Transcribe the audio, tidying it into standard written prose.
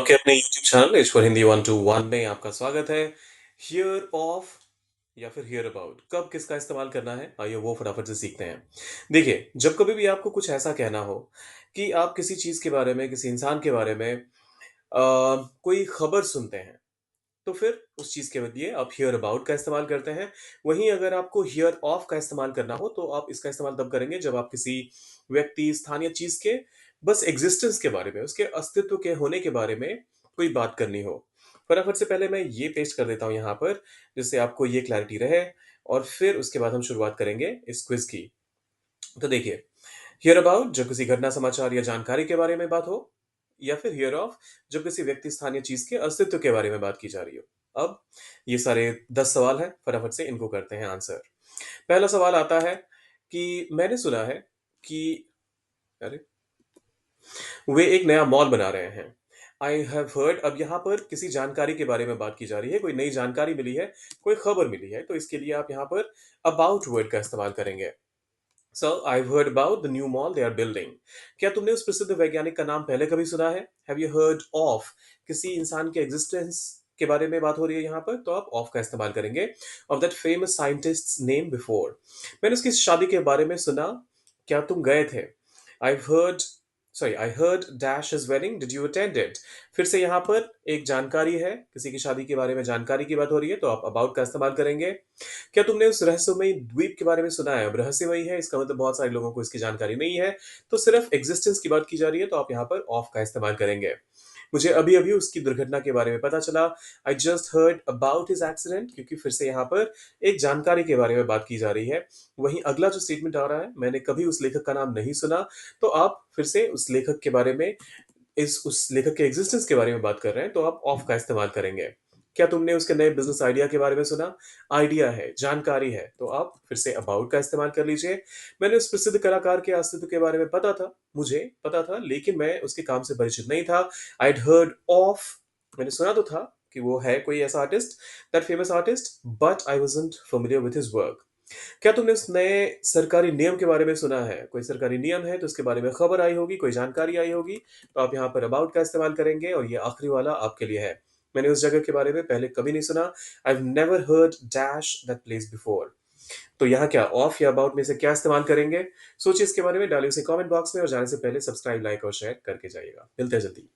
के अपने YouTube channel ईश्वर हिंदी 121 में आपका स्वागत है। हियर ऑफ या फिर हियर अबाउट कब किसका इस्तेमाल करना है, आइए वो फटाफट से सीखते हैं। देखिए, जब कभी भी आपको कुछ ऐसा कहना हो कि आप किसी चीज़ के बारे में, किसी इंसान के बारे में कोई खबर सुनते हैं, तो फिर उस चीज़ के लिए आप हियर अबाउट का इस्तेमाल करते हैं। वहीं अगर आपको हियर ऑफ का इस्तेमाल करना हो, तो आप इसका इस्तेमाल तब करेंगे जब आप किसी व्यक्ति, स्थानीय चीज़ के बस एग्ज़िस्टेंस के बारे में, उसके अस्तित्व के होने के बारे में कोई बात करनी हो। फटाफट से पहले मैं ये पेस्ट कर देता हूँ यहाँ पर, जिससे आपको ये क्लैरिटी रहे और फिर उसके बाद हम शुरुआत करेंगे इस क्विज़ की। तो देखिए, हियर अबाउट जब किसी घटना, समाचार या जानकारी के बारे में बात हो, या फिर हियर ऑफ जब किसी व्यक्ति, स्थानीय चीज के अस्तित्व के बारे में बात की जा रही हो। अब ये सारे 10 सवाल हैं, फटाफट से इनको करते हैं आंसर। पहला सवाल आता है कि मैंने सुना है कि अरे वे एक नया मॉल बना रहे हैं। आई हैव हर्ड, अब यहाँ पर किसी जानकारी के बारे में बात की जा रही है, कोई नई जानकारी मिली है, कोई खबर मिली है, तो इसके लिए आप यहाँ पर अबाउट वर्ड का इस्तेमाल करेंगे। So I've heard about the new mall they are building. क्या तुमने उस प्रसिद्ध वैज्ञानिक का नाम पहले कभी सुना है? Have you heard of? किसी इंसान के एग्जिस्टेंस के बारे में बात हो रही है यहाँ पर, तो आप ऑफ का इस्तेमाल करेंगे। Of that famous scientist's name before. मैंने उसकी शादी के बारे में सुना। क्या तुम गए थे? I've heard sorry I heard dash is wedding, did you attend it? फिर से यहाँ पर एक जानकारी है, किसी की शादी के बारे में जानकारी की बात हो रही है, तो आप अबाउट का इस्तेमाल करेंगे। क्या तुमने उस रहस्यमयी द्वीप के बारे में सुना है? अब रहस्यमयी है, इसका मतलब बहुत सारे लोगों को इसकी जानकारी नहीं है, तो सिर्फ एग्जिस्टेंस की बात की जा रही है, तो आप यहाँ पर ऑफ का इस्तेमाल करेंगे। मुझे अभी अभी उसकी दुर्घटना के बारे में पता चला। I just heard about his accident, क्योंकि फिर से यहाँ पर एक जानकारी के बारे में बात की जा रही है। वहीं अगला जो स्टेटमेंट आ रहा है, मैंने कभी उस लेखक का नाम नहीं सुना, तो आप फिर से उस लेखक के बारे में, इस उस लेखक के एग्जिस्टेंस के बारे में बात कर रहे हैं, तो आप ऑफ का इस्तेमाल करेंगे। क्या तुमने उसके नए बिजनेस आइडिया के बारे में सुना? आइडिया है, जानकारी है, तो आप फिर से अबाउट का इस्तेमाल कर लीजिए। मैंने उस प्रसिद्ध कलाकार के अस्तित्व के बारे में पता था, मुझे पता था, लेकिन मैं उसके काम से परिचित नहीं था। आईड हर्ड ऑफ, मैंने सुना तो था कि वो है कोई ऐसा artist, that famous artist, but I wasn't familiar with his work. क्या तुमने उस नए सरकारी नियम के बारे में सुना है? कोई सरकारी नियम है, तो उसके बारे में खबर आई होगी, कोई जानकारी आई होगी, तो आप यहाँ पर अबाउट का इस्तेमाल करेंगे और ये आखिरी वाला आपके लिए है। मैंने उस जगह के बारे में पहले कभी नहीं सुना। I have never heard dash that place before. तो यहाँ क्या ऑफ या अबाउट में से क्या इस्तेमाल करेंगे? सोचिए इसके बारे में, डालिए उसे कमेंट बॉक्स में और जाने से पहले सब्सक्राइब, लाइक और शेयर करके जाइएगा। मिलते हैं जल्दी।